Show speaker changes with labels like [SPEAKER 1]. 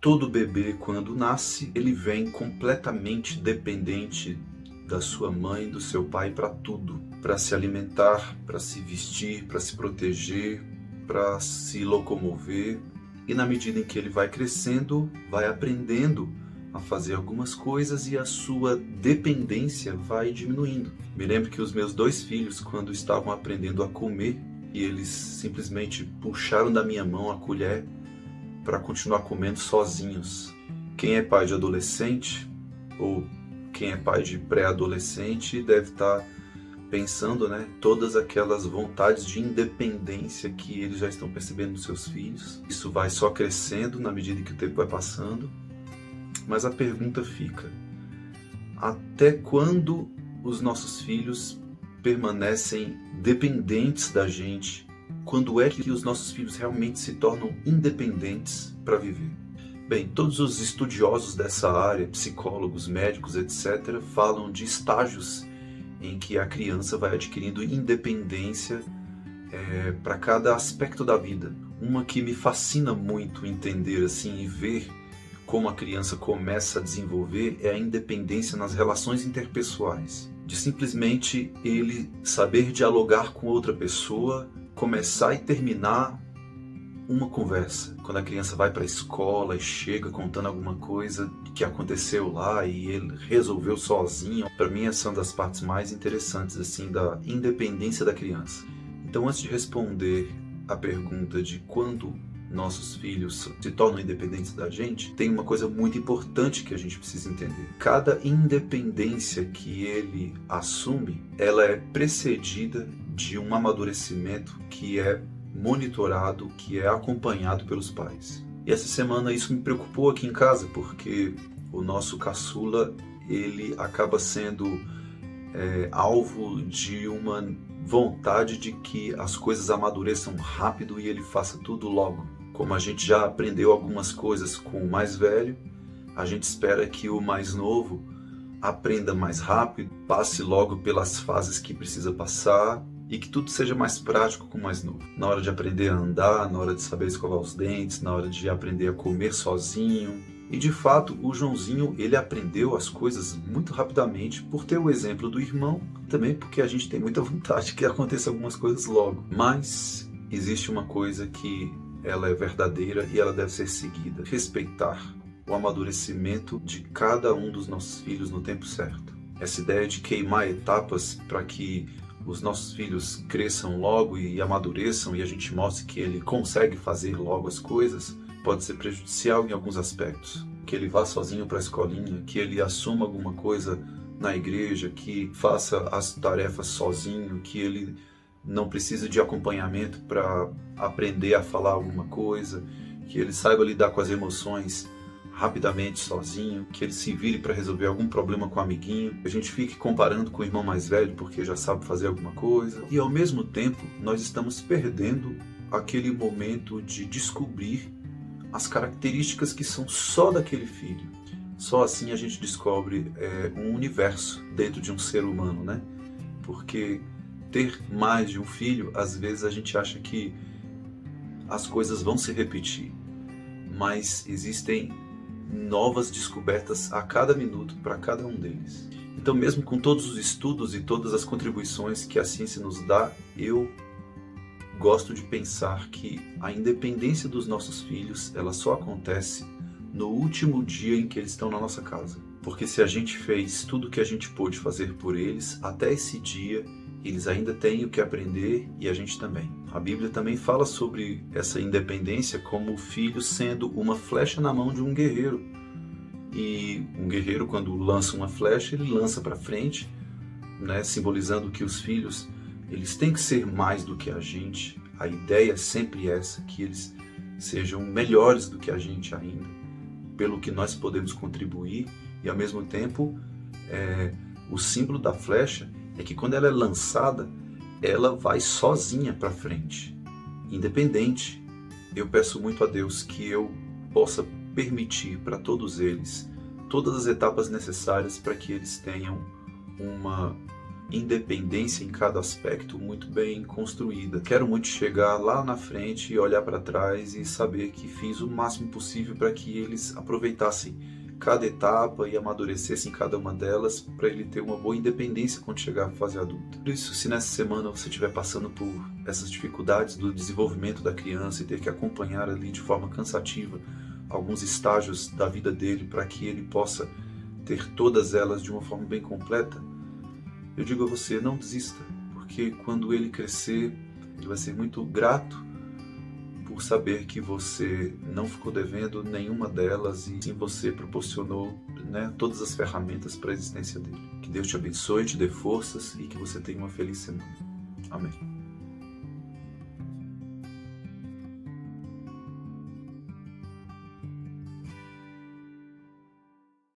[SPEAKER 1] Todo bebê, quando nasce, ele vem completamente dependente da sua mãe e do seu pai para tudo, para se alimentar, para se vestir, para se proteger, para se locomover. E na medida em que ele vai crescendo, vai aprendendo a fazer algumas coisas e a sua dependência vai diminuindo. Me lembro que os meus 2 filhos, quando estavam aprendendo a comer, e eles simplesmente puxaram da minha mão a colher para continuar comendo sozinhos. Quem é pai de adolescente, ou quem é pai de pré-adolescente, deve estar pensando, né, todas aquelas vontades de independência que eles já estão percebendo nos seus filhos. Isso vai só crescendo na medida que o tempo vai passando. Mas a pergunta fica: até quando os nossos filhos permanecem dependentes da gente? Quando é que os nossos filhos realmente se tornam independentes para viver? Bem, todos os estudiosos dessa área, psicólogos, médicos, etc., falam de estágios em que a criança vai adquirindo independência para cada aspecto da vida. Uma que me fascina muito entender assim e ver como a criança começa a desenvolver é a independência nas relações interpessoais. De simplesmente ele saber dialogar com outra pessoa, começar e terminar uma conversa. Quando a criança vai para a escola e chega contando alguma coisa que aconteceu lá e ele resolveu sozinho, para mim essa é uma das partes mais interessantes assim da independência da criança. Então, antes de responder a pergunta de quando nossos filhos se tornam independentes da gente, tem uma coisa muito importante que a gente precisa entender. Cada independência que ele assume, ela é precedida de um amadurecimento que é monitorado, que é acompanhado pelos pais. E essa semana isso me preocupou aqui em casa, porque o nosso caçula, ele acaba sendo alvo de uma vontade de que as coisas amadureçam rápido e ele faça tudo logo. Como a gente já aprendeu algumas coisas com o mais velho, a gente espera que o mais novo aprenda mais rápido, passe logo pelas fases que precisa passar e que tudo seja mais prático com o mais novo. Na hora de aprender a andar, na hora de saber escovar os dentes, na hora de aprender a comer sozinho. E de fato, o Joãozinho, ele aprendeu as coisas muito rapidamente por ter o exemplo do irmão, também porque a gente tem muita vontade que aconteça algumas coisas logo. Mas existe uma coisa que ela é verdadeira e ela deve ser seguida: respeitar o amadurecimento de cada um dos nossos filhos no tempo certo. Essa ideia de queimar etapas para que os nossos filhos cresçam logo e amadureçam e a gente mostre que ele consegue fazer logo as coisas, pode ser prejudicial em alguns aspectos. Que ele vá sozinho para a escolinha, que ele assuma alguma coisa na igreja, que faça as tarefas sozinho, que ele não precise de acompanhamento para aprender a falar alguma coisa, que ele saiba lidar com as emoções rapidamente sozinho, que ele se vire para resolver algum problema com o amiguinho, que a gente fique comparando com o irmão mais velho porque já sabe fazer alguma coisa. E ao mesmo tempo nós estamos perdendo aquele momento de descobrir as características que são só daquele filho. Só assim a gente descobre um universo dentro de um ser humano, né? Porque ter mais de um filho, às vezes a gente acha que as coisas vão se repetir, mas existem novas descobertas a cada minuto para cada um deles. Então, mesmo com todos os estudos e todas as contribuições que a ciência nos dá, eu gosto de pensar que a independência dos nossos filhos, ela só acontece no último dia em que eles estão na nossa casa. Porque se a gente fez tudo o que a gente pôde fazer por eles, até esse dia, eles ainda têm o que aprender e a gente também. A Bíblia também fala sobre essa independência como o filho sendo uma flecha na mão de um guerreiro. E um guerreiro, quando lança uma flecha, ele lança para frente, né, simbolizando que os filhos, eles têm que ser mais do que a gente. A ideia é sempre essa, que eles sejam melhores do que a gente ainda, pelo que nós podemos contribuir. E ao mesmo tempo, o símbolo da flecha é que quando ela é lançada, ela vai sozinha para frente, independente. Eu peço muito a Deus que eu possa permitir para todos eles todas as etapas necessárias para que eles tenham uma independência em cada aspecto muito bem construída. Quero muito chegar lá na frente e olhar para trás e saber que fiz o máximo possível para que eles aproveitassem cada etapa e amadurecessem cada uma delas para ele ter uma boa independência quando chegar à fase adulta. Por isso, se nessa semana você estiver passando por essas dificuldades do desenvolvimento da criança e ter que acompanhar ali de forma cansativa alguns estágios da vida dele para que ele possa ter todas elas de uma forma bem completa, eu digo a você, não desista, porque quando ele crescer, ele vai ser muito grato por saber que você não ficou devendo nenhuma delas e sim você proporcionou, todas as ferramentas para a existência dele. Que Deus te abençoe, te dê forças e que você tenha uma feliz semana. Amém.